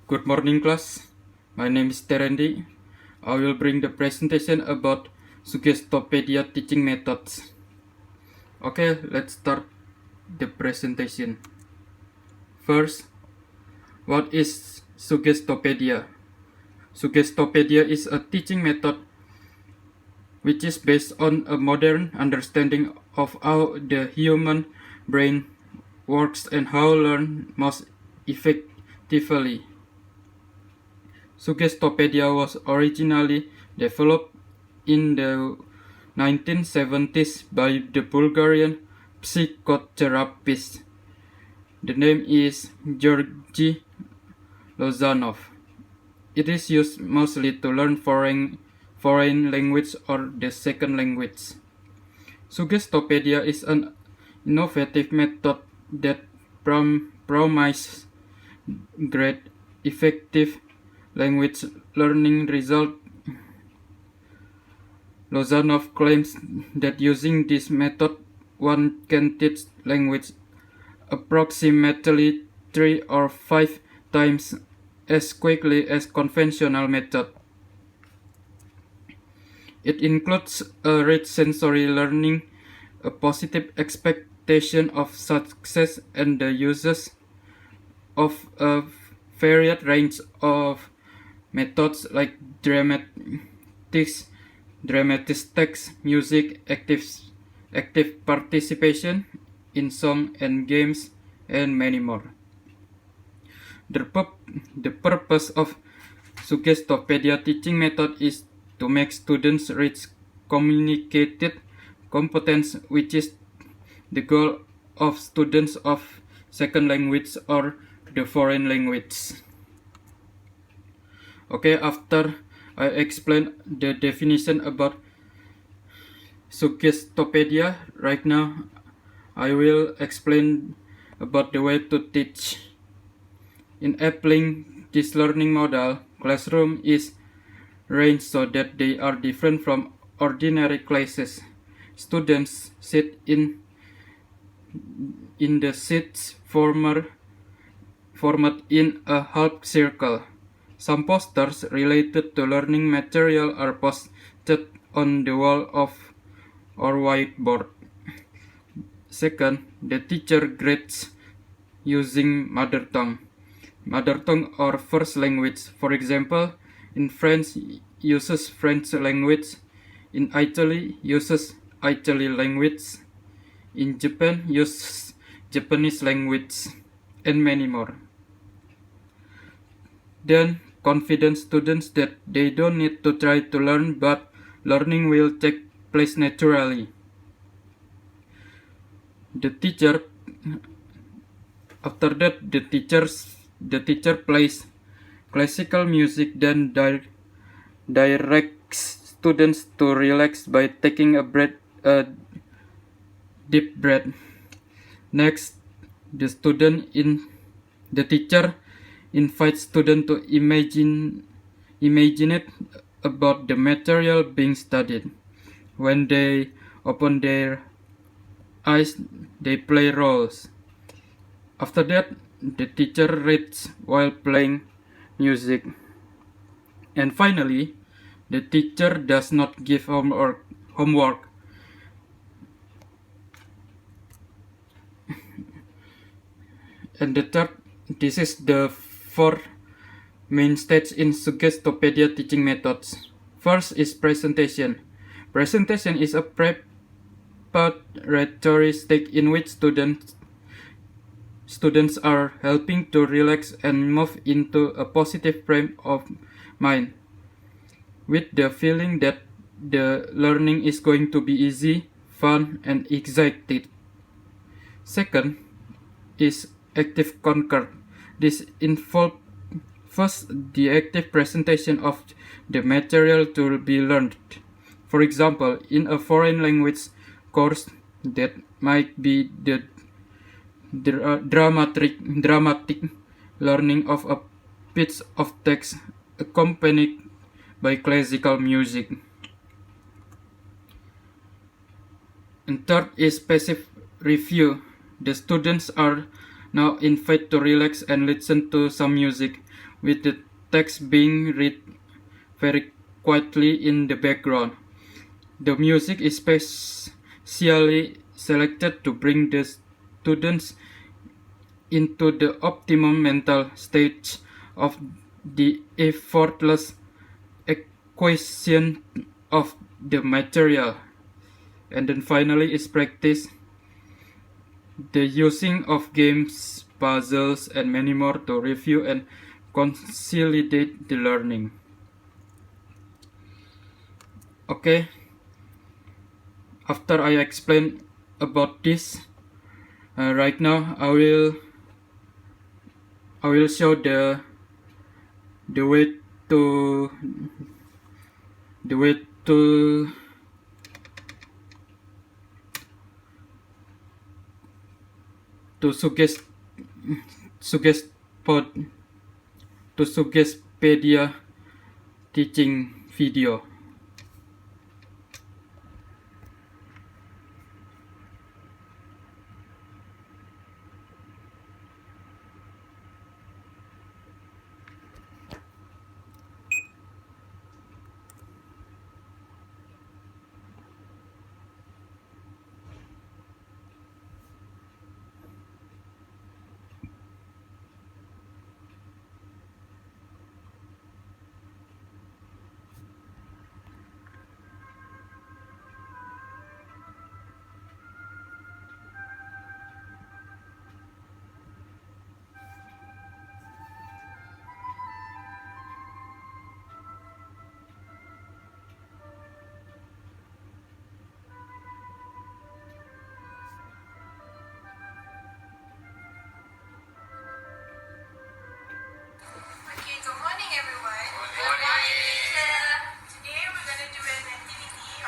Good morning, class. My name is Terendi. I will bring the presentation about Suggestopedia teaching methods. Okay, let's start the presentation. First, what is Suggestopedia? Suggestopedia is a teaching method which is based on a modern understanding of how the human brain works and how learn most effectively. Suggestopedia was originally developed in the 1970s by the Bulgarian psychotherapist. The name is Georgy Lozanov. It is used mostly to learn foreign language or the second language. Suggestopedia is an innovative method that promises great effective language learning result. Lozanov claims that using this method one can teach language approximately 3 or 5 times as quickly as conventional method. It includes a rich sensory learning, a positive expectation of success, and the uses of a varied range of methods like dramatics, music, active participation in song and games, and many more. The purpose of Suggestopedia teaching method is to make students reach communicated competence, which is the goal of students of second language or the foreign language. Okay, after I explain the definition about Suggestopedia, right now I will explain about the way to teach. In applying this learning model, classroom is arranged so that they are different from ordinary classes. Students sit in the seats format in a half circle. Some posters related to learning material are posted on the wall of or whiteboard. Second, the teacher grades using mother tongue or first language. For example, in France uses French language, in Italy uses Italy language, in Japan uses Japanese language, and many more. Then confident students that they don't need to try to learn, but learning will take place naturally. After that, the teacher plays classical music, then directs students to relax by taking a deep breath. Next, the teacher invites students to imagine it about the material being studied. When they open their eyes, they play roles. After that, the teacher reads while playing music. And finally, the teacher does not give homework. And this is the 4 main stages in Suggestopedia teaching methods. First is presentation. Presentation is a preparatory stage in which students are helping to relax and move into a positive frame of mind, with the feeling that the learning is going to be easy, fun, and exciting. Second is active concord. This involves first the active presentation of the material to be learned. For example, in a foreign language course, that might be the dramatic learning of a piece of text accompanied by classical music. And third is passive review. The students are now invited to relax and listen to some music with the text being read very quietly in the background. The music is specially selected to bring the students into the optimum mental state of the effortless acquisition of the material. And then finally is practice, the using of games, puzzles, and many more to review and consolidate the learning. Okay, after I explain about this, right now I will show the way to suggest pod to Suggestpedia teaching video.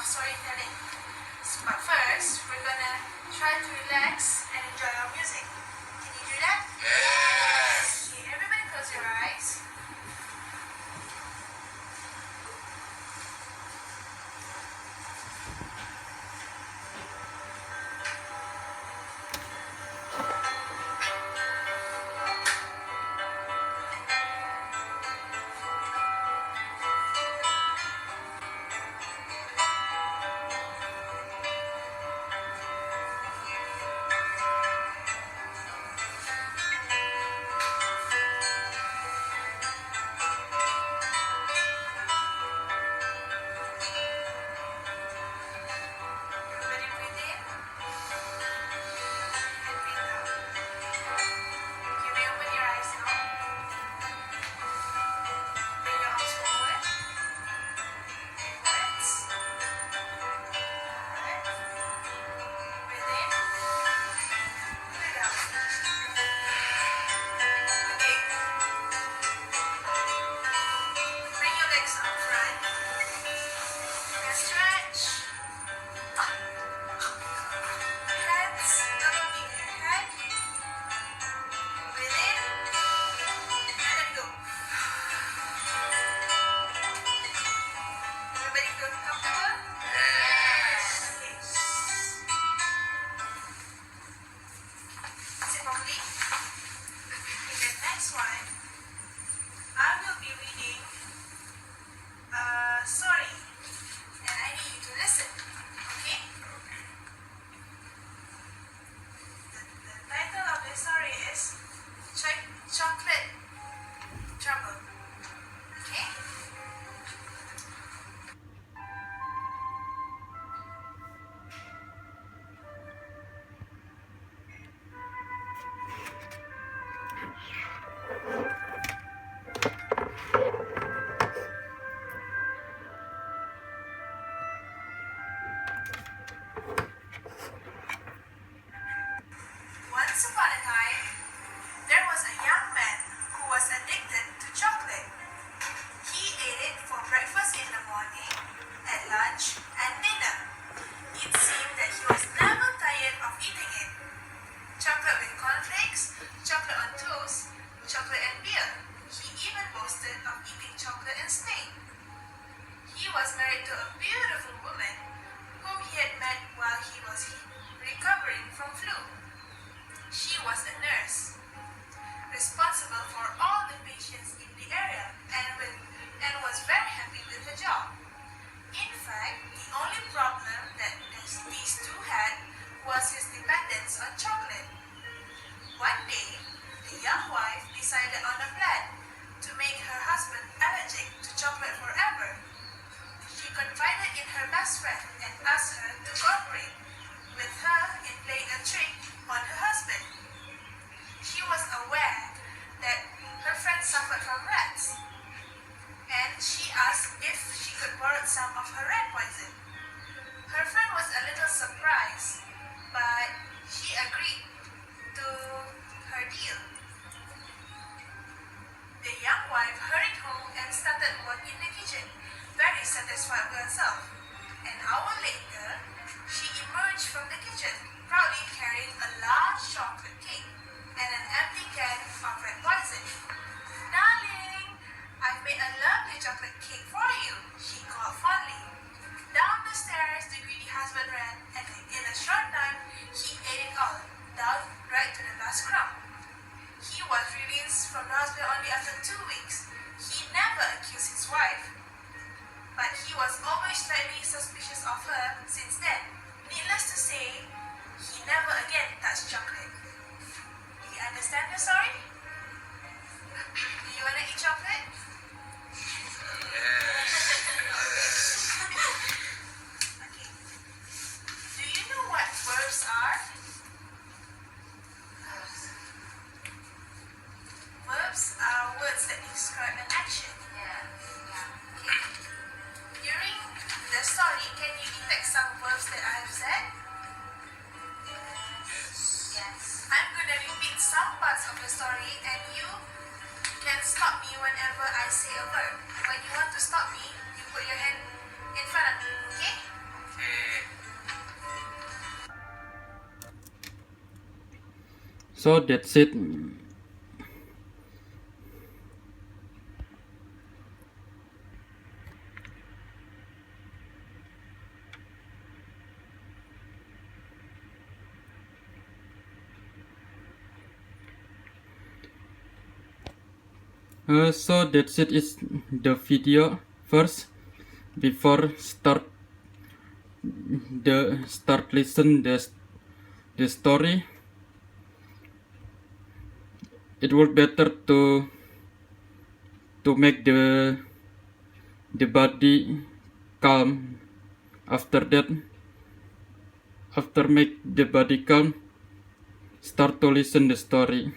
Storytelling. But first, we're gonna try to relax and enjoy our music. Can you do that? Yes! Okay, everybody close your eyes. Chocolate trouble. Okay? Once upon a time, there was a young man who was addicted to chocolate. He ate it for breakfast in the morning, at lunch, and dinner. It seemed that he was never tired of eating it. Chocolate with cornflakes, chocolate on toast, chocolate and beer. He even boasted of eating chocolate in Spain. He was married to a beautiful woman whom he had met while he was recovering from flu. She was a nurse, responsible for all the patients in the area and was very happy with her job. In fact, the only problem that these two had was his dependence on chocolate. One day, the young wife decided on a plan to make her husband allergic to chocolate forever. She confided in her best friend and asked her to cooperate with her in playing a trick on her husband. She was aware that her friend suffered from rats, and she asked if she could borrow some of her rat poison. Her friend was a little surprised, but she agreed to her deal. The young wife hurried home and started work in the kitchen, very satisfied with herself. An hour later, she emerged from the kitchen, proudly carrying a large chocolate cake and an empty can of rat poison. "Darling, I've made a lovely chocolate cake for you," she called fondly. Down the stairs the greedy husband ran, and in a short time he ate it all, down right to the last crumb. He was released from the hospital only after 2 weeks. He never accused his wife, but he was always slightly suspicious of her since then. Needless to say, he never again touched chocolate. Do you understand the story? Do you want to eat chocolate? Okay. Do you know what verbs are? Verbs are words that describe an action. Okay. During the story, can you detect some verbs that I have said? Yes. I'm going to repeat some parts of the story, and you can stop me whenever I say a verb. When you want to stop me, you put your hand in front of me, okay? So that's it. So that's it is the video. First, before start listen the story, it would better to make the body calm. After that, after make the body calm, start to listen the story.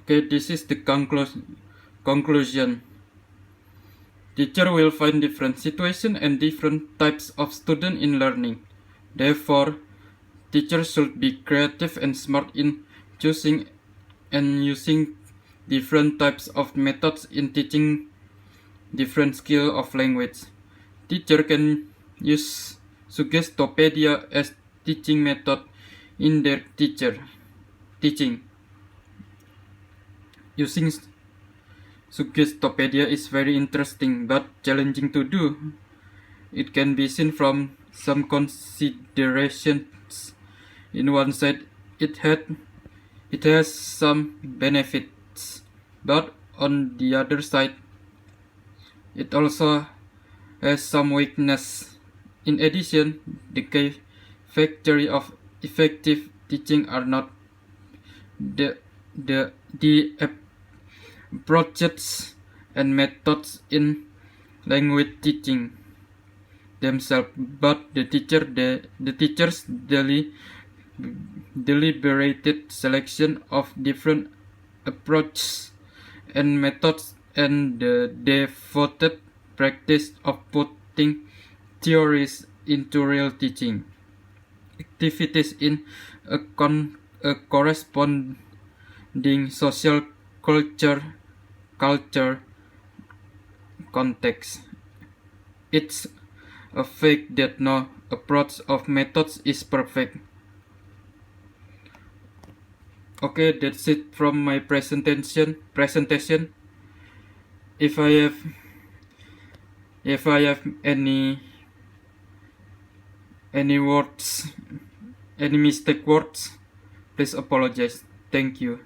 Okay, this is the conclusion. Teacher will find different situations and different types of students in learning. Therefore, teachers should be creative and smart in choosing and using different types of methods in teaching different skill of language. Teacher can use Suggestopedia as teaching method in their teaching. Using Suggestopedia is very interesting but challenging to do. It can be seen from some considerations. In one side, it has some benefits, but on the other side, it also has some weakness. In addition, the key factor of effective teaching are not the approaches and methods in language teaching themselves, but the teacher's deliberated selection of different approaches and methods and the devoted practice of putting theories into real teaching activities in a corresponding social culture context. It's a fact that no approach of methods is perfect. Okay, that's it from my presentation. If I have any Any mistake words, please apologize. Thank you.